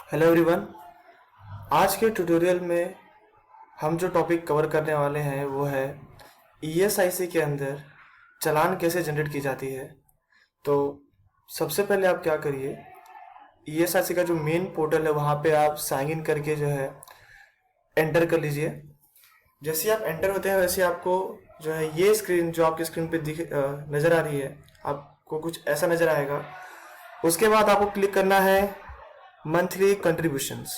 Hello everyone. आज के tutorial में हम जो टॉपिक कवर करने वाले हैं वो है ईएसआईसी के अंदर चालान कैसे जनरेट की जाती है। तो सबसे पहले आप क्या करिए, ईएसआईसी का जो मेन पोर्टल है वहाँ पे आप साइन इन करके जो है एंटर कर लीजिए। जैसे आप एंटर होते हैं वैसे आपको जो है ये स्क्रीन जो आपकी स्क्रीन पे नज़र आ रही है, आपको कुछ ऐसा नज़र आएगा। उसके बाद आपको क्लिक करना है मंथली कंट्रीब्यूशंस।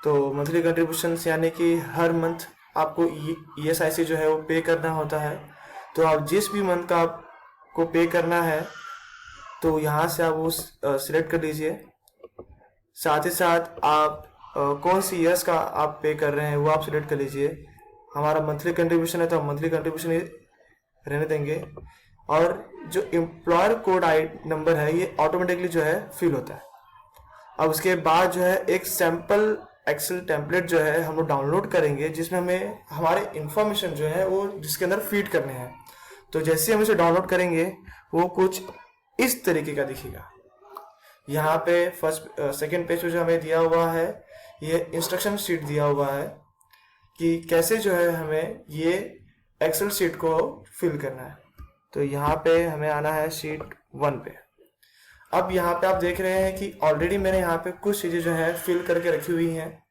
तो मंथली कंट्रीब्यूशंस यानी कि हर मंथ आपको ईएसआईसी जो है वो पे करना होता है। तो आप जिस भी मंथ का आपको पे करना है तो यहाँ से आप वो सिलेक्ट कर लीजिए। साथ ही साथ आप कौन सी ईयर्स का आप पे कर रहे हैं वो आप सिलेक्ट कर लीजिए। हमारा मंथली कंट्रीब्यूशन है तो हम मंथली कंट्रीब्यूशन ही रहने देंगे। और जो एम्प्लॉयर कोड आई नंबर है ये ऑटोमेटिकली जो है फिल होता है। अब उसके बाद जो है एक सैम्पल एक्सेल टेम्पलेट जो है हम लोग डाउनलोड करेंगे, जिसमें हमें हमारे इंफॉर्मेशन जो है वो जिसके अंदर फीड करने हैं। तो जैसे हम इसे डाउनलोड करेंगे वो कुछ इस तरीके का दिखेगा। यहाँ पे फर्स्ट सेकेंड पेज पे जो हमें दिया हुआ है ये इंस्ट्रक्शन शीट दिया हुआ है कि कैसे जो है हमें ये एक्सेल शीट को फिल करना है। तो यहाँ पे हमें आना है शीट 1 पे। अब यहाँ पे आप देख रहे हैं कि ऑलरेडी मैंने यहाँ पे कुछ चीज़ें जो है फिल करके रखी हुई हैं।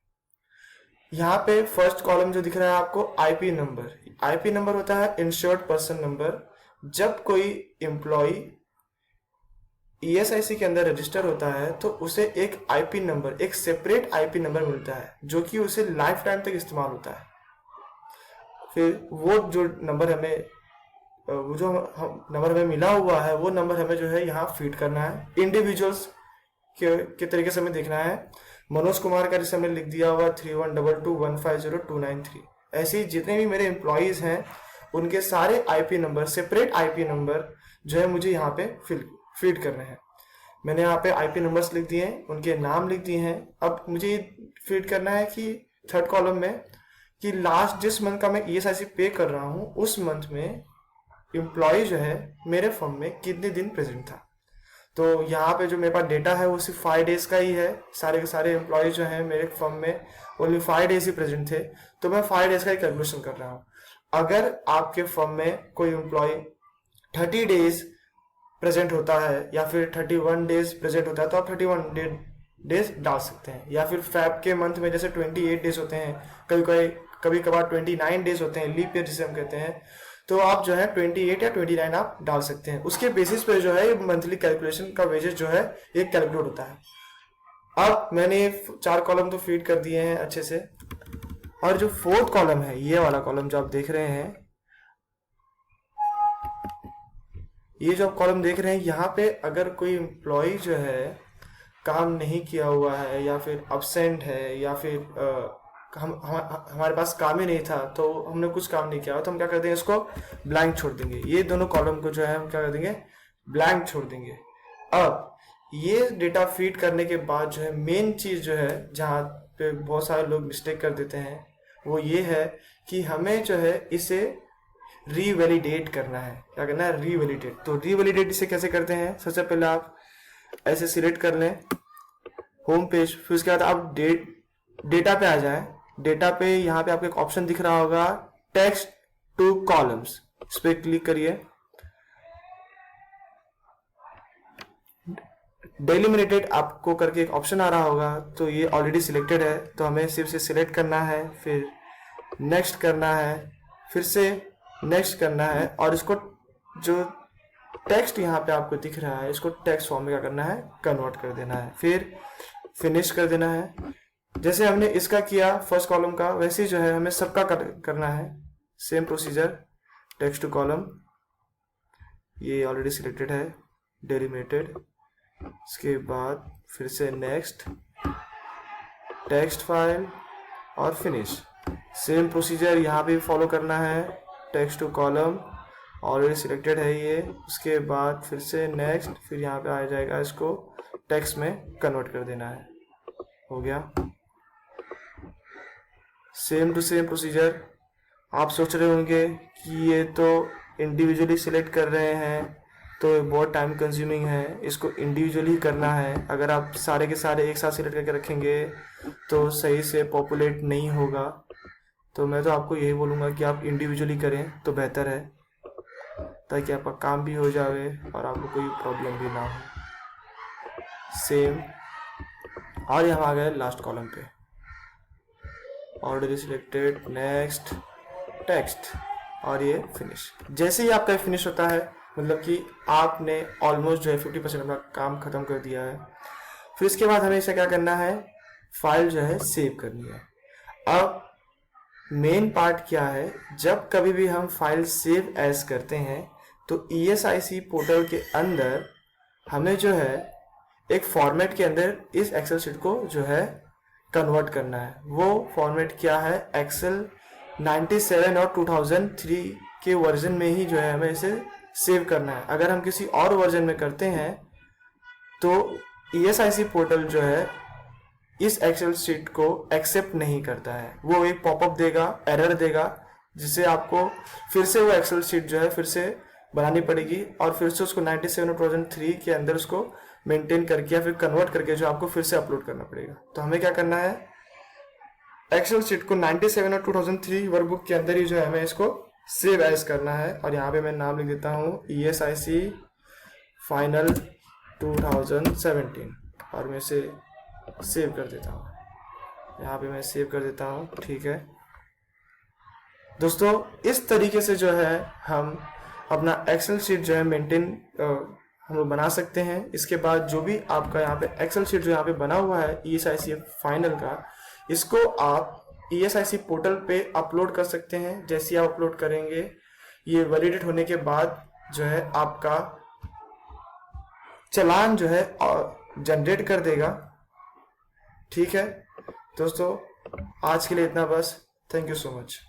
यहाँ पे फर्स्ट कॉलम जो दिख रहा है आपको आईपी नंबर, आईपी नंबर होता है इंश्योर्ड पर्सन नंबर। जब कोई एम्प्लॉय ईएसआईसी के अंदर रजिस्टर होता है तो उसे एक आईपी नंबर, एक सेपरेट आईपी नंबर मिलता है जो कि उसे लाइफ टाइम तक इस्तेमाल होता है। फिर वो जो नंबर हमें वो जो नंबर हमें मिला हुआ है वो नंबर हमें जो है यहाँ फीड करना है। इंडिविजुअल्स के तरीके से हमें देखना है। मनोज कुमार का जैसे हमने लिख दिया हुआ 3122150293। ऐसे ही जितने भी मेरे एम्प्लॉयज हैं उनके सारे IP number, separate IP number जो है मुझे यहाँ पे फीड करने हैं। मैंने यहाँ पे आईपी नंबर्स लिख दिए हैं, उनके नाम लिख दिए हैं। अब मुझे फीड करना है कि थर्ड कॉलम में कि लास्ट जिस मंथ का मैं ईएसआईसी पे कर रहा हूँ उस मंथ में एम्प्लॉय जो है मेरे फर्म में कितने दिन प्रेजेंट था। तो यहाँ पे जो मेरे पास डेटा है वो सिर्फ 5 डेज का ही है। सारे के सारे एम्प्लॉय जो हैं मेरे फर्म में ओनली 5 डेज ही प्रेजेंट थे, तो मैं 5 डेज का ही कैलकुलेशन कर रहा हूँ। अगर आपके फर्म में कोई एम्प्लॉय 30 डेज प्रेजेंट होता है या फिर 31 डेज प्रेजेंट होता है तो आप 31 डेज डाल सकते हैं। या फिर फैब के मंथ में जैसे 28 डेज होते हैं, कभी कभार 29 डेज होते हैं, लीप ईयर जिसे हम कहते हैं, तो आप जो है 28 या 29 आप डाल सकते हैं। उसके बेसिस पे जो है मंथली कैलकुलेशन का वेजेस जो है ये कैलकुलेट होता है। अब मैंने 4 कॉलम तो फीड कर दिए हैं अच्छे से। और जो फोर्थ कॉलम है, ये वाला कॉलम जो आप देख रहे हैं, ये जो आप कॉलम देख रहे हैं यहाँ पे अगर कोई एम्प्लॉय जो है काम नहीं किया हुआ है या फिर अब्सेंट है या फिर हमारे पास काम ही नहीं था तो हमने कुछ काम नहीं किया तो हम क्या कर देंगे, इसको ब्लैंक छोड़ देंगे। ये दोनों कॉलम को जो है हम क्या कर देंगे, ब्लैंक छोड़ देंगे। अब ये डेटा फीड करने के बाद जो है मेन चीज जो है जहाँ पे बहुत सारे लोग मिस्टेक कर देते हैं वो ये है कि हमें जो है इसे रीवैलिडेट करना है। क्या करना है, रीवैलिडेट। तो रीवैलिडेट इसे कैसे करते हैं, सबसे पहले आप ऐसे सिलेक्ट कर लें होम पेज, फिर उसके बाद आप डेटा पे आ जाए। डेटा पे यहाँ पे आपको एक ऑप्शन दिख रहा होगा टेक्स्ट टू कॉलम्स, इस पे क्लिक करिए। डेलिमिनेटेड आपको करके एक ऑप्शन आ रहा होगा, तो ये ऑलरेडी सिलेक्टेड है तो हमें सिर्फ से सिलेक्ट करना है, फिर नेक्स्ट करना है, फिर से नेक्स्ट करना है और इसको जो टेक्स्ट यहाँ पे आपको दिख रहा है इसको टेक्स्ट फॉर्म में क्या करना है, कन्वर्ट कर देना है, फिर फिनिश कर देना है। जैसे हमने इसका किया फर्स्ट कॉलम का, वैसे ही जो है हमें सबका करना है। Same procedure, text to column, ये ऑलरेडी सिलेक्टेड है, डेलिमिनेटेड। इसके बाद फिर से नेक्स्ट, टेक्स्ट फाइल और फिनिश। सेम प्रोसीजर यहाँ पे फॉलो करना है। Text to column already selected है ये, उसके बाद फिर से नेक्स्ट, फिर यहाँ पे आ जाएगा, इसको टेक्स्ट में कन्वर्ट कर देना है। हो गया, सेम टू सेम प्रोसीजर। आप सोच रहे होंगे कि ये तो इंडिविजुअली सिलेक्ट कर रहे हैं तो ये बहुत टाइम कंज्यूमिंग है, इसको इंडिविजुअली करना है। अगर आप सारे के सारे एक साथ सिलेक्ट करके रखेंगे तो सही से पॉपुलेट नहीं होगा। तो मैं तो आपको यही बोलूँगा कि आप इंडिविजुअली करें तो बेहतर है, ताकि आपका काम भी हो जाए और आपको कोई प्रॉब्लम भी ना हो। सेम, और हम आ गए लास्ट कॉलम पे, ऑर्डर सिलेक्टेड, नेक्स्ट, टेक्स्ट, और ये फिनिश। जैसे ही आपका फिनिश होता है, मतलब कि आपने ऑलमोस्ट जो है 50% अपना काम खत्म कर दिया है, फिर इसके बाद हमें इसे क्या करना है, फाइल जो है सेव करनी है। अब मेन पार्ट क्या है, जब कभी भी हम फाइल सेव एज करते हैं तो ESIC पोर्टल के अंदर हमें जो है एक फॉर्मेट के अंदर इस एक्सेल शीट को जो है कन्वर्ट करना है। वो फॉर्मेट क्या है, एक्सेल 97 और 2003 के वर्जन में ही जो है हमें इसे सेव करना है। अगर हम किसी और वर्जन में करते हैं तो ESIC पोर्टल जो है इस एक्सेल शीट को एक्सेप्ट नहीं करता है। वो एक पॉपअप देगा, एरर देगा, जिससे आपको फिर से वो एक्सेल शीट जो है फिर से बनानी पड़ेगी और फिर से उसको 97 और 2003 के अंदर उसको मेंटेन करके या फिर कन्वर्ट करके जो आपको फिर से अपलोड करना पड़ेगा। तो हमें क्या करना है, एक्सेल शीट को 97 और 2003 वर्कबुक के अंदर ही जो है हमें इसको सेव एज करना है। और यहाँ पे मैं नाम लिख देता हूँ ESIC फाइनल 2017 और मैं इसे सेव कर देता हूँ। यहाँ पे मैं सेव कर देता हूँ, ठीक है दोस्तों। इस तरीके से जो है हम अपना एक्सेल शीट जो है मेंटेन हम लोग बना सकते हैं। इसके बाद जो भी आपका यहाँ पे एक्सेल शीट जो यहाँ पे बना हुआ है ESIC फाइनल का, इसको आप ESIC पोर्टल पे अपलोड कर सकते हैं। जैसे आप अपलोड करेंगे, ये वैलिडेट होने के बाद जो है आपका चालान जो है जनरेट कर देगा, ठीक है दोस्तों। आज के लिए इतना बस, थैंक यू सो मच।